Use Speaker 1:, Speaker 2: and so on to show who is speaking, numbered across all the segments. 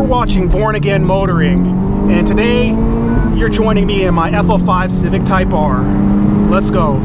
Speaker 1: watching Born Again Motoring, and today you're joining me in my FL5 Civic Type R. Let's go.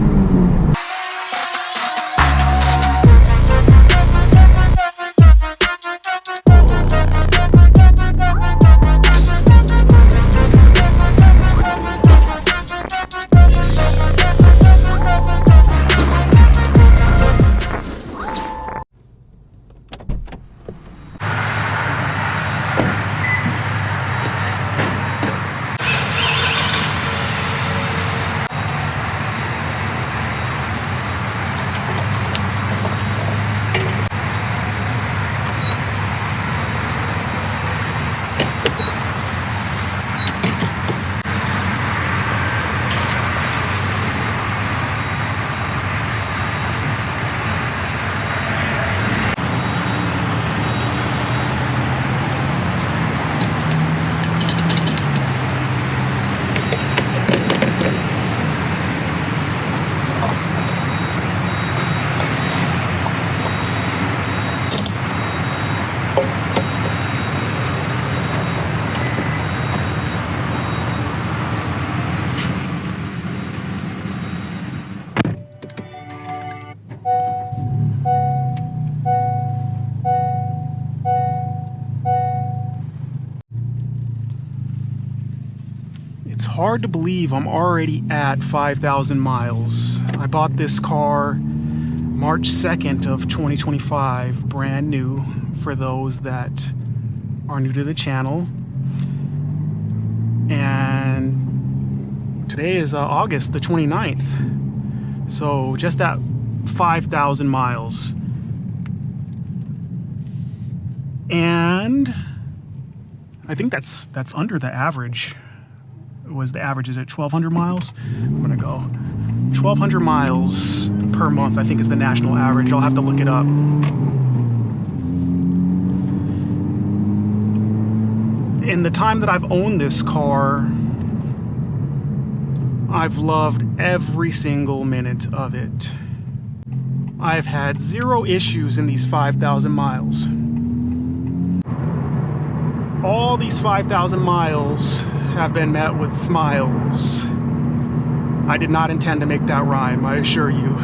Speaker 1: It's hard to believe I'm already at 5,000 miles. I bought this car March 2nd of 2025, brand new for those that are new to the channel. And today is August the 29th. So just at 5,000 miles. And I think that's under the average. The average is at 1,200 miles. I'm gonna go 1,200 miles per month, I think is the national average. I'll have to look it up. In the time that I've owned this car, I've loved every single minute of it. I've had zero issues in these 5,000 miles. All these 5,000 miles have been met with smiles. I did not intend to make that rhyme, I assure you.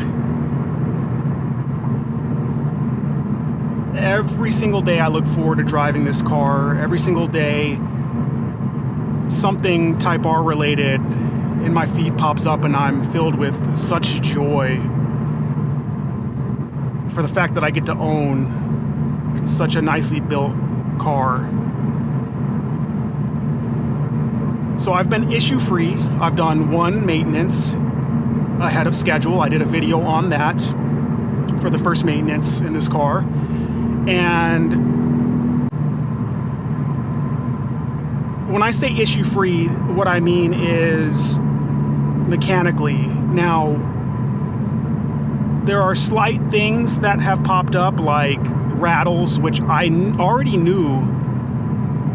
Speaker 1: Every single day I look forward to driving this car. Every single day something Type R related in my feed pops up and I'm filled with such joy for the fact that I get to own such a nicely built car. So I've been issue-free. I've done one maintenance ahead of schedule. I did a video on that for the first maintenance in this car. And when I say issue-free, what I mean is mechanically. Now, there are slight things that have popped up like rattles, which I already knew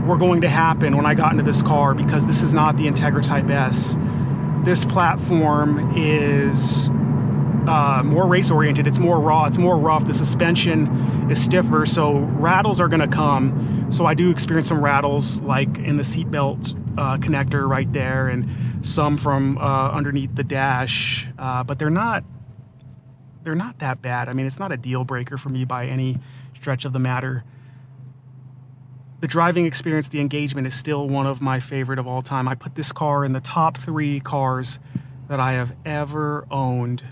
Speaker 1: were going to happen when I got into this car because this is not the Integra Type S. This platform is more race oriented. It's more raw, it's more rough. The suspension is stiffer, so rattles are gonna come. So I do experience some rattles like in the seatbelt connector right there and some from underneath the dash, but they're not that bad. I mean, it's not a deal breaker for me by any stretch of the matter. The driving experience, the engagement is still one of my favorite of all time. I put this car in the top 3 cars that I have ever owned.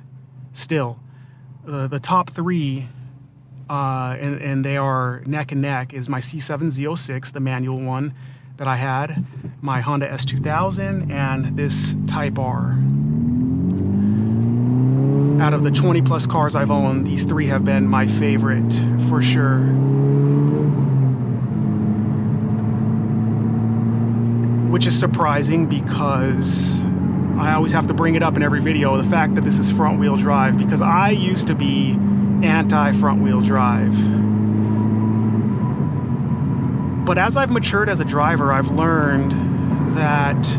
Speaker 1: Still, the top 3, and they are neck and neck, is my C7 Z06, the manual one that I had, my Honda S2000, and this Type R. Out of the 20 plus cars I've owned, these 3 have been my favorite for sure. Which is surprising because I always have to bring it up in every video, the fact that this is front wheel drive, because I used to be anti front wheel drive. But as I've matured as a driver, I've learned that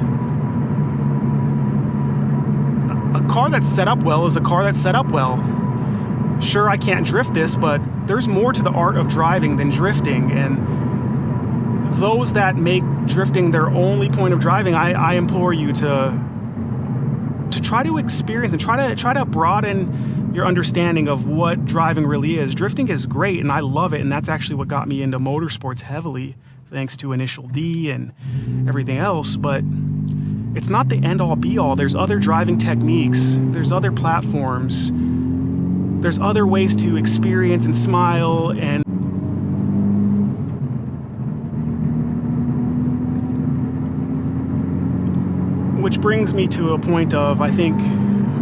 Speaker 1: a car that's set up well is a car that's set up well. Sure, I can't drift this, but there's more to the art of driving than drifting, and those that make drifting their only point of driving, I implore you to try to experience and try to broaden your understanding of what driving really is. Drifting is great, and I love it, and that's actually what got me into motorsports heavily, thanks to Initial D and everything else. But it's not the end-all be-all. There's other driving techniques. There's other platforms. There's other ways to experience and smile, and which brings me to a point of, I think,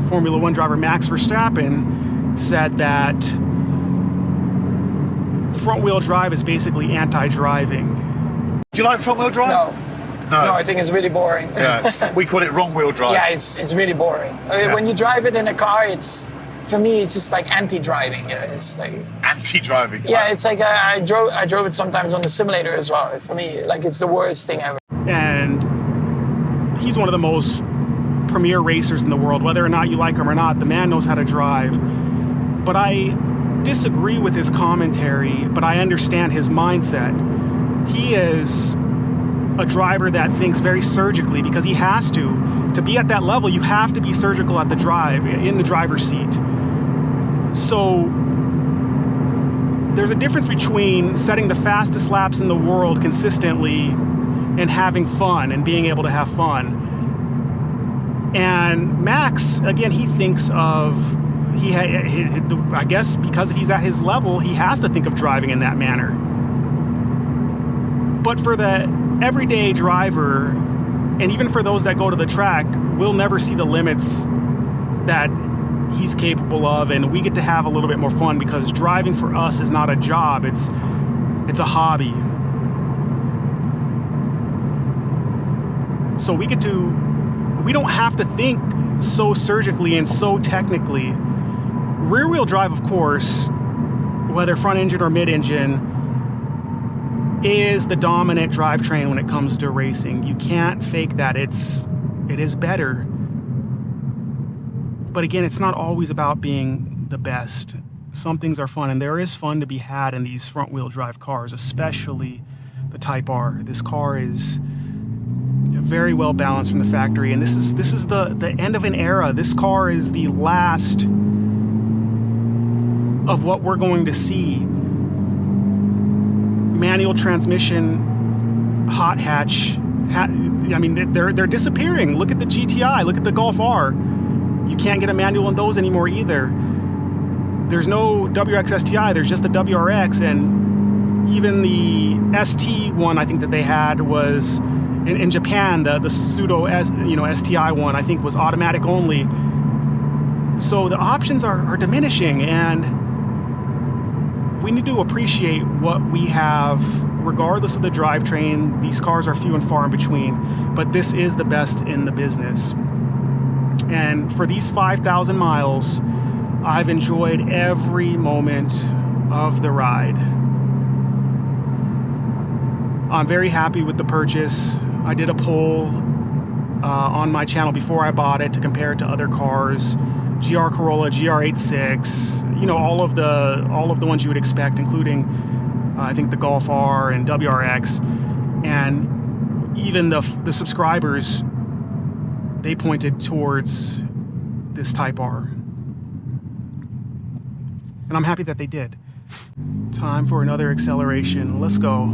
Speaker 1: Formula One driver Max Verstappen said that front-wheel drive is basically anti-driving.
Speaker 2: Do you like front-wheel drive?
Speaker 3: No, I think it's really boring.
Speaker 2: Yeah, we call it wrong-wheel drive.
Speaker 3: Yeah, it's really boring. When you drive it in a car, for me, it's just like anti-driving. You know, it's like
Speaker 2: anti-driving.
Speaker 3: Yeah, it's like I drove it sometimes on the simulator as well. For me, like, it's the worst thing ever.
Speaker 1: And he's one of the most premier racers in the world. Whether or not you like him or not, the man knows how to drive. But I disagree with his commentary, but I understand his mindset. He is a driver that thinks very surgically, because he has to. To be at that level, you have to be surgical at the drive, in the driver's seat. So there's a difference between setting the fastest laps in the world consistently and having fun and being able to have fun. And Max, again, he thinks of, I guess because he's at his level, he has to think of driving in that manner. But for the everyday driver, and even for those that go to the track, we'll never see the limits that he's capable of, and we get to have a little bit more fun, because driving for us is not a job, it's a hobby. So we don't have to think so surgically and so technically. Rear-wheel drive, of course, whether front engine or mid-engine, is the dominant drivetrain when it comes to racing. You can't fake that. It is better. But again, it's not always about being the best. Some things are fun, and there is fun to be had in these front-wheel drive cars, especially the Type R. This car is very well balanced from the factory, and this is the end of an era. This car is the last of what we're going to see. Manual transmission, hot hatch. I mean, they're disappearing. Look at the GTI. Look at the Golf R. You can't get a manual in those anymore either. There's no WRX STI. There's just the WRX, and even the ST one I think that they had was in Japan. The pseudo STI one I think was automatic only. So the options are diminishing, and we need to appreciate what we have, regardless of the drivetrain. These cars are few and far in between, but this is the best in the business. And for these 5,000 miles, I've enjoyed every moment of the ride. I'm very happy with the purchase. I did a poll on my channel before I bought it to compare it to other cars. GR Corolla, GR86, all of the ones you would expect, including I think the Golf R and WRX, and even the subscribers, they pointed towards this Type R, and I'm happy that they did. Time for another acceleration. Let's go.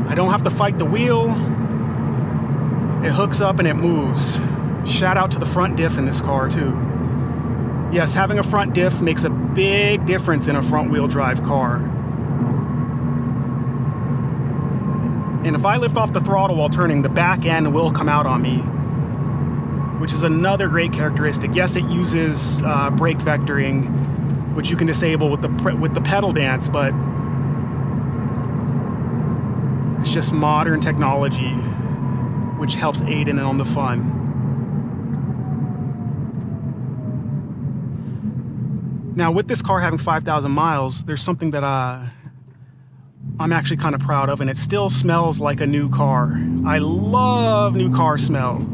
Speaker 1: I don't have to fight the wheel. It hooks up and it moves. Shout out to the front diff in this car too. Yes, having a front diff makes a big difference in a front wheel drive car. And if I lift off the throttle while turning, the back end will come out on me, which is another great characteristic. Yes, it uses brake vectoring, which you can disable with the pedal dance, but it's just modern technology, which helps aid in on the fun. Now, with this car having 5,000 miles, there's something that I'm actually kind of proud of, and it still smells like a new car. I love new car smell.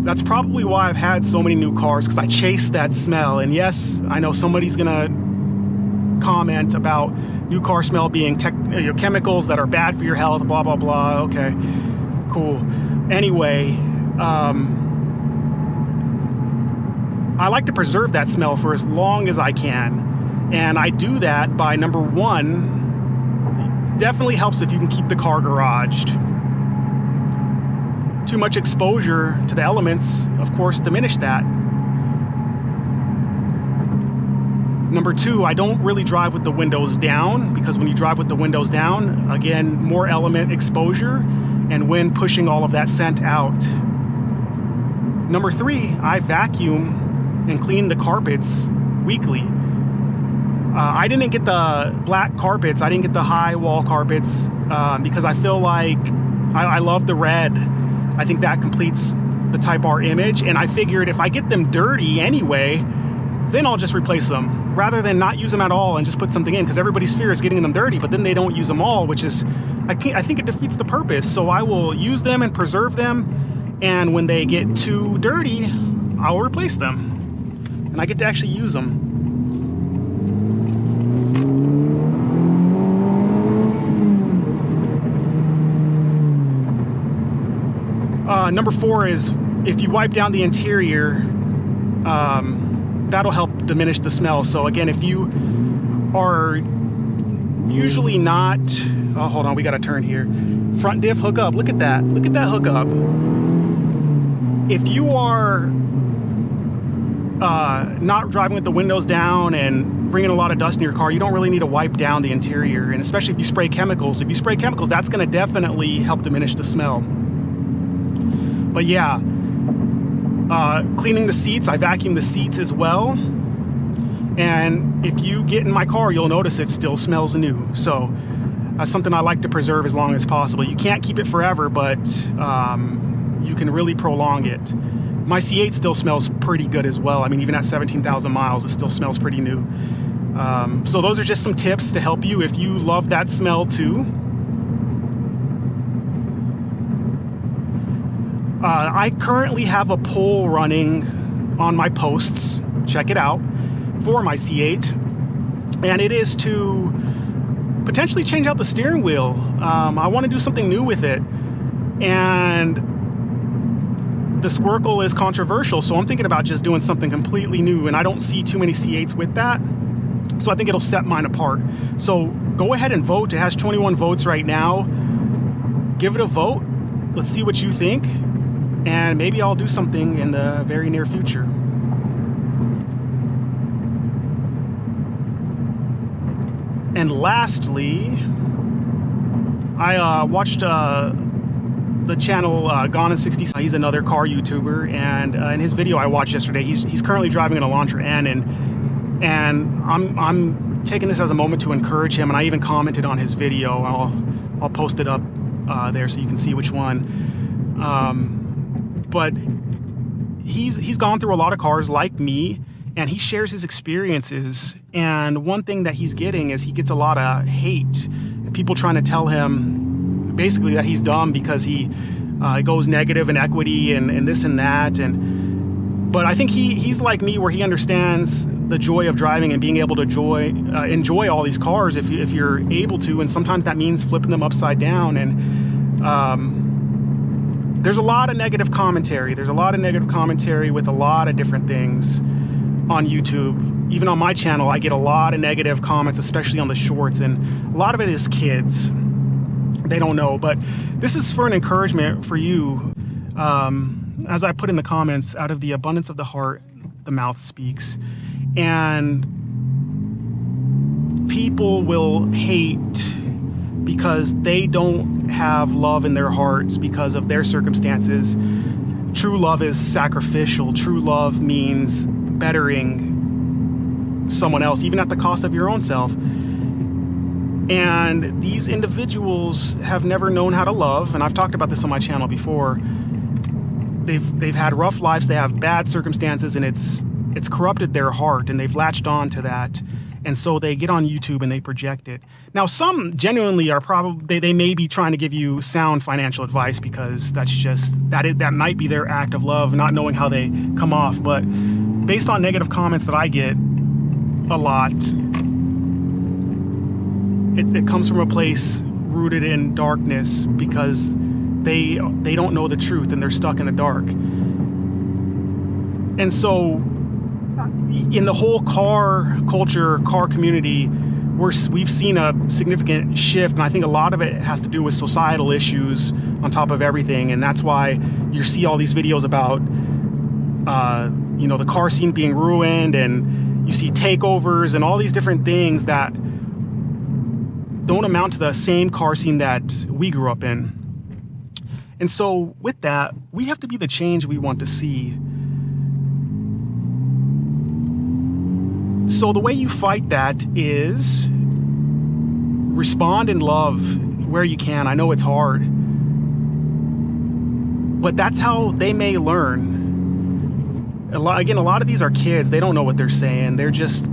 Speaker 1: That's probably why I've had so many new cars, because I chase that smell. And yes, I know somebody's gonna comment about new car smell being chemicals that are bad for your health, blah, blah, blah. Okay, cool. Anyway, I like to preserve that smell for as long as I can. And I do that by, number one, it definitely helps if you can keep the car garaged. Too much exposure to the elements, of course, diminish that. Number two, I don't really drive with the windows down, because when you drive with the windows down, again, more element exposure and wind pushing all of that scent out. Number three, I vacuum and clean the carpets weekly. I didn't get the black carpets, I didn't get the high wall carpets because I feel like I love the red. I think that completes the Type R image, and I figured if I get them dirty anyway, then I'll just replace them rather than not use them at all and just put something in, because everybody's fear is getting them dirty, but then they don't use them all, which is, I think it defeats the purpose. So I will use them and preserve them, and when they get too dirty, I will replace them. And I get to actually use them. Number four is, if you wipe down the interior, that'll help diminish the smell. So again, if you are usually not, oh, hold on, we got to turn here. Front diff hookup, look at that hookup. If you are not driving with the windows down and bringing a lot of dust in your car, you don't really need to wipe down the interior. And especially if you spray chemicals. If you spray chemicals, that's going to definitely help diminish the smell. But yeah, cleaning the seats, I vacuum the seats as well. And if you get in my car, you'll notice it still smells new. So that's something I like to preserve as long as possible. You can't keep it forever, but you can really prolong it. My C8 still smells pretty good as well. I mean, even at 17,000 miles, it still smells pretty new. So those are just some tips to help you if you love that smell too. I currently have a poll running on my posts, check it out, for my C8. And it is to potentially change out the steering wheel. I want to do something new with it. And the squircle is controversial, so I'm thinking about just doing something completely new, and I don't see too many C8s with that. So I think it'll set mine apart. So go ahead and vote. It has 21 votes right now. Give it a vote. Let's see what you think. And maybe I'll do something in the very near future. And lastly, I watched the channel Gone in 60 Seconds. He's another car YouTuber, and in his video I watched yesterday, he's currently driving an Elantra N, and I'm taking this as a moment to encourage him, and I even commented on his video. I'll post it up there so you can see which one. But he's gone through a lot of cars like me, and he shares his experiences. And one thing that he's getting is he gets a lot of hate. People trying to tell him basically that he's dumb because he goes negative in equity and this and that. But I think he's like me, where he understands the joy of driving and being able to enjoy all these cars if you're able to. And sometimes that means flipping them upside down. And there's a lot of negative commentary. There's a lot of negative commentary with a lot of different things on YouTube. Even on my channel, I get a lot of negative comments, especially on the shorts, and a lot of it is kids. They don't know, but this is for an encouragement for you. As I put in the comments, out of the abundance of the heart, the mouth speaks. And people will hate because they don't have love in their hearts because of their circumstances. True love is sacrificial. True love means bettering someone else, even at the cost of your own self. And these individuals have never known how to love, and I've talked about this on my channel before. They've had rough lives, they have bad circumstances, and it's corrupted their heart, and they've latched on to that. And so they get on YouTube and they project it. Now, some genuinely are probably, they may be trying to give you sound financial advice, because that's just, that might be their act of love, not knowing how they come off. But based on negative comments that I get a lot, it comes from a place rooted in darkness, because they don't know the truth and they're stuck in the dark. And so in the whole car culture, car community, we've seen a significant shift, and I think a lot of it has to do with societal issues on top of everything. And that's why you see all these videos about you know, the car scene being ruined, and you see takeovers and all these different things that don't amount to the same car scene that we grew up in. And so with that, we have to be the change we want to see. So the way you fight that is respond in love where you can. I know it's hard, but that's how they may learn. A lot of these are kids. They don't know what they're saying. They're just,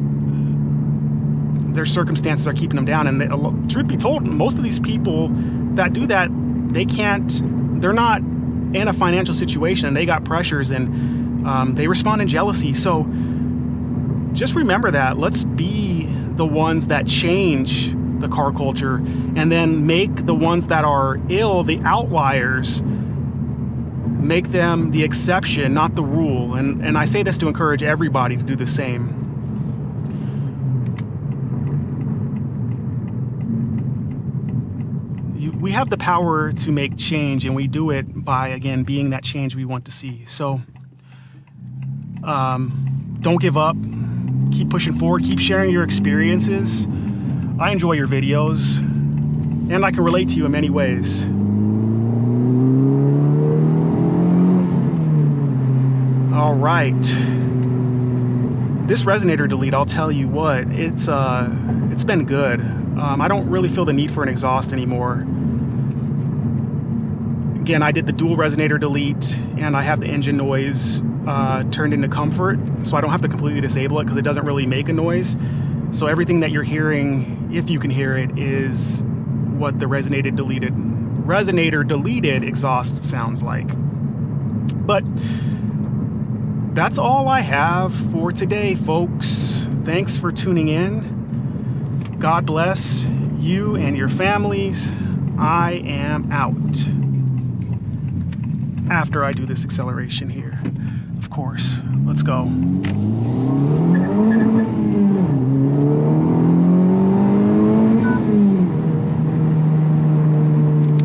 Speaker 1: their circumstances are keeping them down. And truth be told, most of these people that do that, they're not in a financial situation, and they got pressures, and they respond in jealousy. So just remember that. Let's be the ones that change the car culture, and then make the ones that are ill, the outliers, make them the exception, not the rule. And I say this to encourage everybody to do the same. We have the power to make change, and we do it by, again, being that change we want to see. So don't give up. Keep pushing forward. Keep sharing your experiences. I enjoy your videos, and I can relate to you in many ways. All right. This resonator delete, I'll tell you what, it's been good. I don't really feel the need for an exhaust anymore. Again, I did the dual resonator delete, and I have the engine noise turned into comfort, so I don't have to completely disable it, because it doesn't really make a noise. So everything that you're hearing, if you can hear it, is what the resonator deleted exhaust sounds like. But that's all I have for today, folks. Thanks for tuning in. God bless you and your families. I am out. After I do this acceleration here, of course. Let's go.